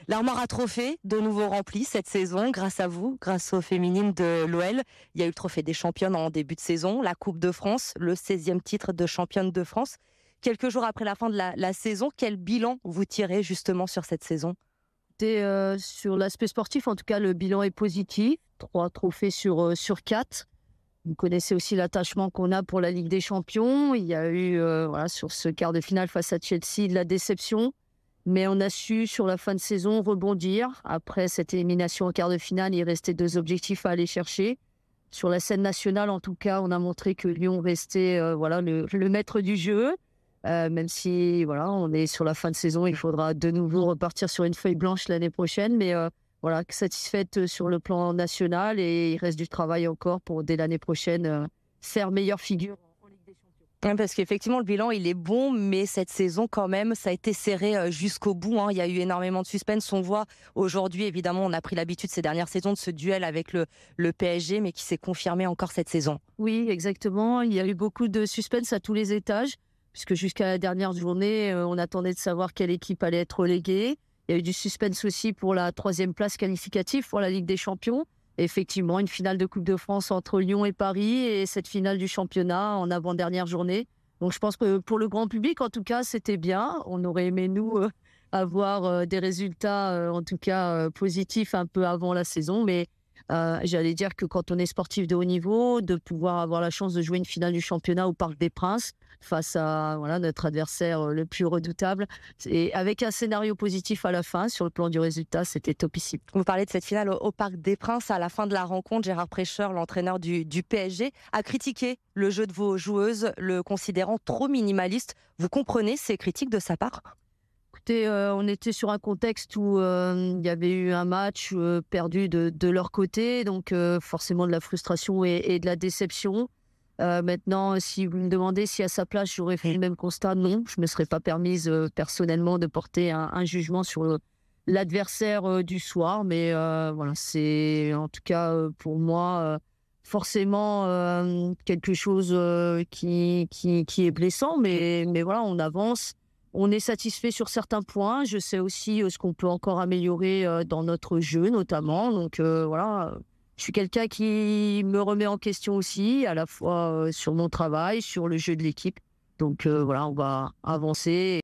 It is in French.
L'armoire à trophées, de nouveau remplie cette saison, grâce à vous, grâce aux féminines de l'OL. Il y a eu le trophée des championnes en début de saison, la Coupe de France, le 16e titre de championne de France. Quelques jours après la fin de la saison, quel bilan vous tirez justement sur cette saison? Sur l'aspect sportif, en tout cas, le bilan est positif. 3 trophées sur 4. Vous connaissez aussi l'attachement qu'on a pour la Ligue des Champions. Il y a eu, voilà, sur ce quart de finale face à Chelsea, de la déception. Mais on a su, sur la fin de saison, rebondir. Après cette élimination en quart de finale, il restait 2 objectifs à aller chercher. Sur la scène nationale, en tout cas, on a montré que Lyon restait, voilà, le maître du jeu. Même si, voilà, on est sur la fin de saison, il faudra de nouveau repartir sur une feuille blanche l'année prochaine. Mais voilà, satisfaite sur le plan national, et il reste du travail encore pour, dès l'année prochaine, faire meilleure figure en Ligue des Champions. Ouais, parce qu'effectivement, le bilan, il est bon, mais cette saison, quand même, ça a été serré jusqu'au bout, hein. Il y a eu énormément de suspense. On voit aujourd'hui, évidemment, on a pris l'habitude ces dernières saisons de ce duel avec le PSG, mais qui s'est confirmé encore cette saison. Oui, exactement. Il y a eu beaucoup de suspense à tous les étages, puisque jusqu'à la dernière journée, on attendait de savoir quelle équipe allait être reléguée. Il y a eu du suspense aussi pour la 3e place qualificative pour la Ligue des Champions. Et effectivement, une finale de Coupe de France entre Lyon et Paris, et cette finale du championnat en avant-dernière journée. Donc je pense que pour le grand public, en tout cas, c'était bien. On aurait aimé, nous, avoir des résultats, en tout cas, positifs un peu avant la saison. Mais j'allais dire que quand on est sportif de haut niveau, de pouvoir avoir la chance de jouer une finale du championnat au Parc des Princes face à, voilà, notre adversaire le plus redoutable, et avec un scénario positif à la fin sur le plan du résultat, c'était topissime. Vous parlez de cette finale au Parc des Princes. À la fin de la rencontre, Gérard Prêcheur, l'entraîneur du PSG, a critiqué le jeu de vos joueuses, le considérant trop minimaliste. Vous comprenez ces critiques de sa part? Écoutez, on était sur un contexte où il y avait eu un match perdu de leur côté, donc forcément de la frustration et de la déception. Maintenant, si vous me demandez si à sa place j'aurais fait le même constat, non, je me serais pas permise personnellement de porter un jugement sur l'adversaire du soir. Mais voilà, c'est en tout cas, pour moi, forcément quelque chose qui est blessant. Mais voilà, on avance. On est satisfait sur certains points. Je sais aussi ce qu'on peut encore améliorer dans notre jeu, notamment. Donc voilà, je suis quelqu'un qui me remet en question aussi, à la fois sur mon travail, sur le jeu de l'équipe. Donc voilà, on va avancer.